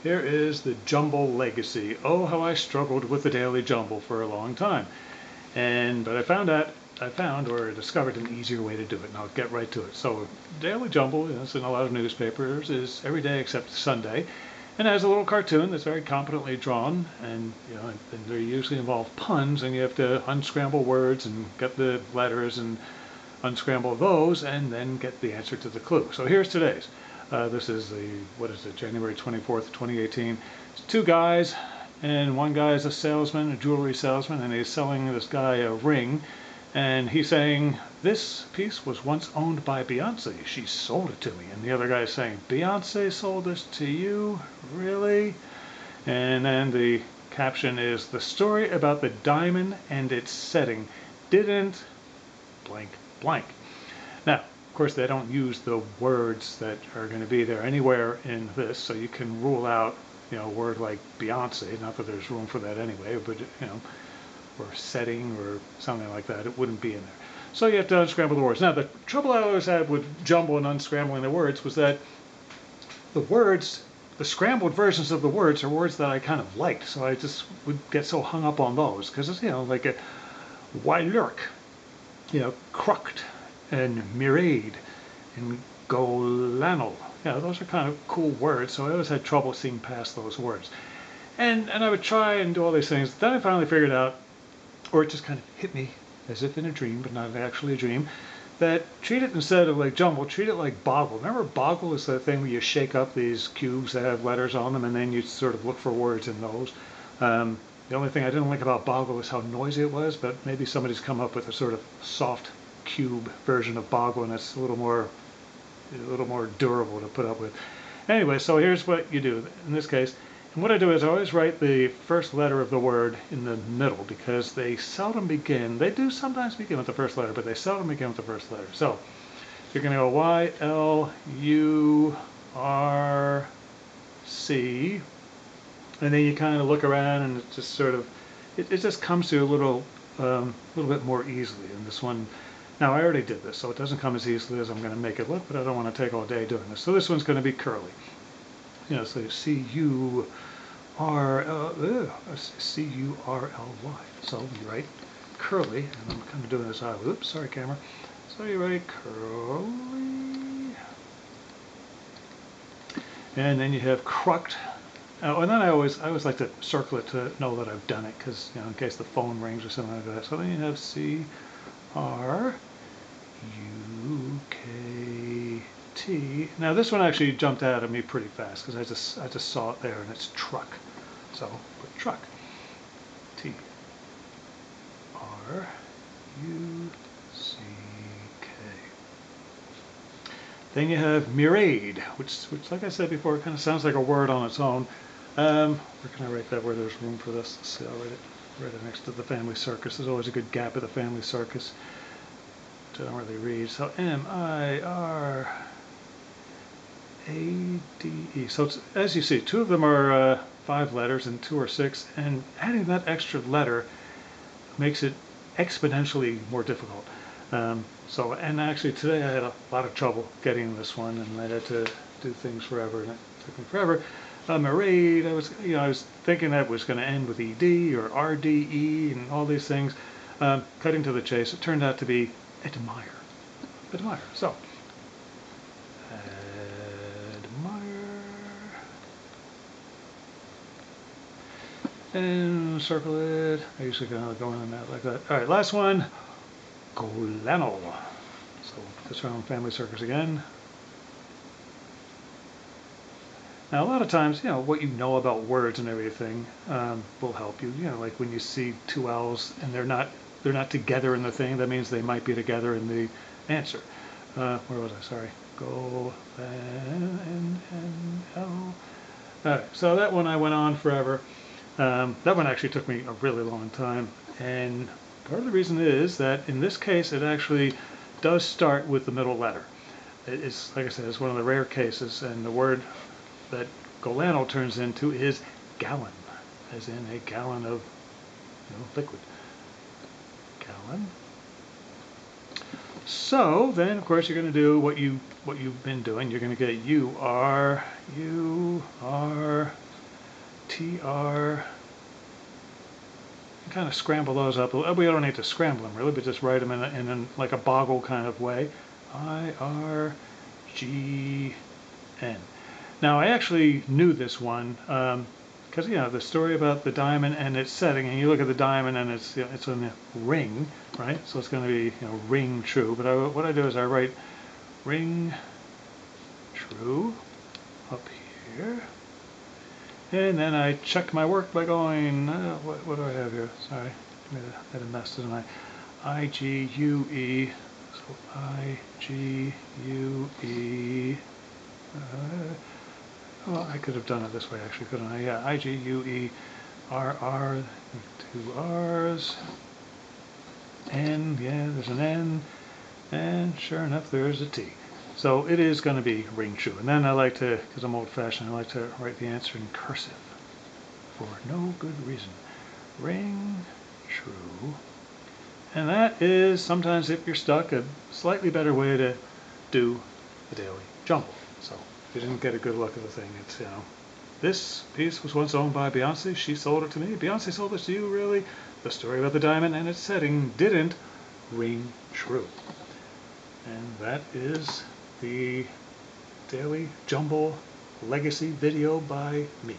Here is the Jumble Legacy. Oh, how I struggled with the Daily Jumble for a long time. But I found or discovered an easier way to do it, and I'll get right to it. So Daily Jumble, it's in a lot of newspapers, is every day except Sunday, and it has a little cartoon that's very competently drawn, and and they usually involve puns, and you have to unscramble words and get the letters and unscramble those, and then get the answer to the clue. So here's today's. This is January 24th, 2018. It's two guys, and one guy is a salesman, a jewelry salesman, and he's selling this guy a ring, and he's saying, "This piece was once owned by Beyonce. She sold it to me." And the other guy is saying, "Beyonce sold this to you? Really?" And then the caption is, "The story about the diamond and its setting didn't blank blank." Now, of course, they don't use the words that are going to be there anywhere in this, so you can rule out, a word like Beyonce. Not that there's room for that anyway, but or setting or something like that. It wouldn't be in there. So you have to unscramble the words. Now, the trouble I always had with Jumble and unscrambling the words was that the words, the scrambled versions of the words, are words that I kind of liked. So I just would get so hung up on those because it's like a Wylurk, Crucked, and Mirade, and Golanal. Those are kind of cool words, so I always had trouble seeing past those words. And I would try and do all these things. Then I finally figured out, or it just kind of hit me as if in a dream, but not actually a dream, that treat it, instead of like Jumble, treat it like Boggle. Remember Boggle is the thing where you shake up these cubes that have letters on them, and then you sort of look for words in those. The only thing I didn't like about Boggle was how noisy it was, but maybe somebody's come up with a sort of soft cube version of Boggle, and it's a little more durable to put up with. Anyway, so here's what you do in this case. And what I do is I always write the first letter of the word in the middle, because they seldom begin. They do sometimes begin with the first letter, but they seldom begin with the first letter. So you're going to go Y-L-U-R-C, and then you kind of look around, and it just sort of, it just comes to you a little bit more easily. And this one, now I already did this, so it doesn't come as easily as I'm going to make it look, but I don't want to take all day doing this. So this one's going to be curly. So C-U-R-L-Y. So you write curly, and I'm kind of doing this out. Oops, sorry, camera. So you write curly, and then you have Crucked. Oh, and then I always like to circle it to know that I've done it, because in case the phone rings or something like that. So then you have C-R-U-K-T. Now this one actually jumped out at me pretty fast because I just saw it there, and it's truck. So put truck. T-R-U-C-K. Then you have Mirade, which like I said before, kind of sounds like a word on its own. Where can I write that where there's room for this? Let's see, I'll write it next to the family circus. There's always a good gap at the family circus. I don't really read. So M-I-R-A-D-E. So it's, as you see, two of them are 5 letters and 2 are 6, and adding that extra letter makes it exponentially more difficult. And actually today I had a lot of trouble getting this one, and I had to do things forever, and it took me forever. Mirade, I was thinking that was going to end with ED or RDE and all these things. Cutting to the chase, it turned out to be admire. So, admire. And circle it. I usually kind of go in that like that. All right, last one. Golanal. So this round family circus again. Now, a lot of times, what you know about words and everything will help you. Like when you see 2 L's and they're not together in the thing, that means they might be together in the answer. Where was I? Sorry. Go N L. All right. So that one I went on forever. That one actually took me a really long time, and part of the reason is that in this case it actually does start with the middle letter. It's, like I said, it's one of the rare cases, and the word that Golano turns into is gallon, as in a gallon of liquid. Gallon. So then, of course, you're going to do what you've been doing. You're going to get U-R, TR. Kind of scramble those up. We don't need to scramble them really, but just write them in like a boggle kind of way. IRGN. Now I actually knew this one because the story about the diamond and its setting, and you look at the diamond and it's it's in the ring, right? So it's going to be ring true. But what I do is I write ring true up here. And then I check my work by going, what do I have here? Sorry, I made a mess, didn't I? IGUE, so IGUE, well, I could have done it this way actually, couldn't I? Yeah, IGUE, RR, 2 R's, N, yeah, there's an N, and sure enough, there's a T. So it is going to be ring true. And then I like to, because I'm old-fashioned, I like to write the answer in cursive for no good reason. Ring true. And that is, sometimes if you're stuck, a slightly better way to do the Daily Jumble. So if you didn't get a good look at the thing, it's, this piece was once owned by Beyonce. She sold it to me. Beyonce sold it to you, really? The story about the diamond and its setting didn't ring true. And that is the Daily Jumble Legacy video by me.